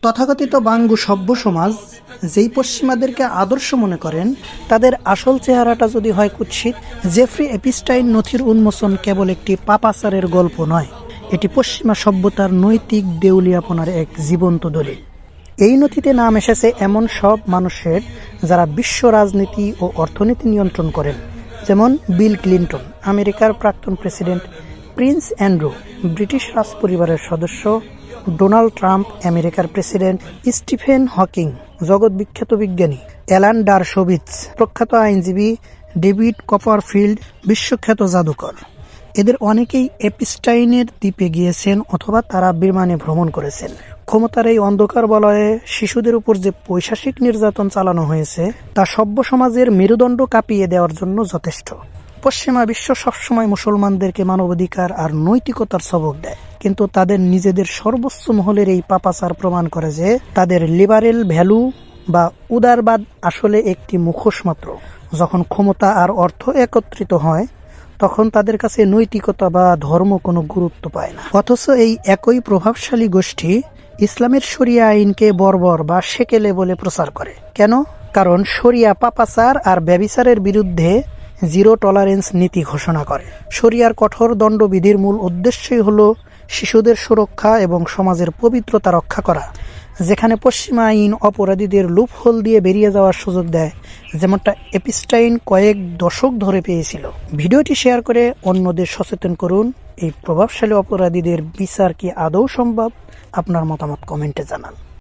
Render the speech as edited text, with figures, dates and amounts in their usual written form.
তথাকথিত বাঙ্গু সভ্য সমাজ যেই পশ্চিমাদেরকে আদর্শ মনে করেন, তাদের আসল চেহারাটা যদি হয় কুৎসিত। জেফ্রি এপিস্টাইন নথির উন্মোচন কেবল একটি পাপাচারের গল্প নয়, এটি পশ্চিমা সভ্যতার নৈতিক দেউলিয়াপনার এক জীবন্ত দলিল। এই নথিতে নাম এসেছে এমন সব মানুষের যারা বিশ্ব রাজনীতি ও অর্থনীতি নিয়ন্ত্রণ করেন, যেমন বিল ক্লিন্টন, আমেরিকার প্রাক্তন প্রেসিডেন্ট; প্রিন্স অ্যান্ড্রু, ব্রিটিশ রাজপরিবারের সদস্য; ডোনাল্ড ট্রাম্প, আমেরিকার প্রেসিডেন্ট; স্টিফেন হকিং, জগৎ বিখ্যাত বিজ্ঞানী; অ্যালান ডারশোভিটস, প্রখ্যাত আইনজীবী; ডেভিড কপারফিল্ড, বিশ্বখ্যাত জাদুকর। এদের অনেকেই এপিস্টাইনের দ্বীপে গিয়েছেন অথবা তারা বিমানে ভ্রমণ করেছেন। ক্ষমতার এই অন্ধকার বলয়ে শিশুদের উপর যে পৈশাচিক নির্যাতন চালানো হয়েছে তা সভ্য সমাজের মেরুদণ্ড কাঁপিয়ে দেওয়ার জন্য যথেষ্ট। পশ্চিমা বিশ্ব সবসময় মুসলমানদেরকে মানবাধিকার আর নৈতিকতার সবক দেয়, কিন্তু তাদের নিজেদের সর্বোচ্চ মহলের এই পাপাচার প্রমাণ করে যে তাদের লিবারেল ভ্যালু বা উদারবাদ আসলে একটি মুখোশ মাত্র। যখন ক্ষমতা আর অর্থ একত্রিত হয়, তখন তাদের কাছে নৈতিকতা বা ধর্ম কোনো গুরুত্ব পায় না। অথচ এই একই প্রভাবশালী গোষ্ঠী ইসলামের শরিয়া আইনকে বর্বর বা সেকেলে বলে প্রচার করে। কেন? কারণ শরিয়া পাপাচার আর ব্যভিচারের বিরুদ্ধে জিরো টলারেন্স নীতি ঘোষণা করে। শরিয়ার কঠোর দণ্ডবিধির মূল উদ্দেশ্যই হলো শিশুদের সুরক্ষা এবং সমাজের পবিত্রতা রক্ষা করা, যেখানে পশ্চিমা আইন অপরাধীদের লুপহোল দিয়ে বেরিয়ে যাওয়ার সুযোগ দেয়, যেমনটা এপিস্টাইন কয়েক দশক ধরে পেয়েছিল। ভিডিওটি শেয়ার করে অন্যদের সচেতন করুন। এই প্রভাবশালী অপরাধীদের বিচার কি আদৌ সম্ভব? আপনার মতামত কমেন্টে জানান।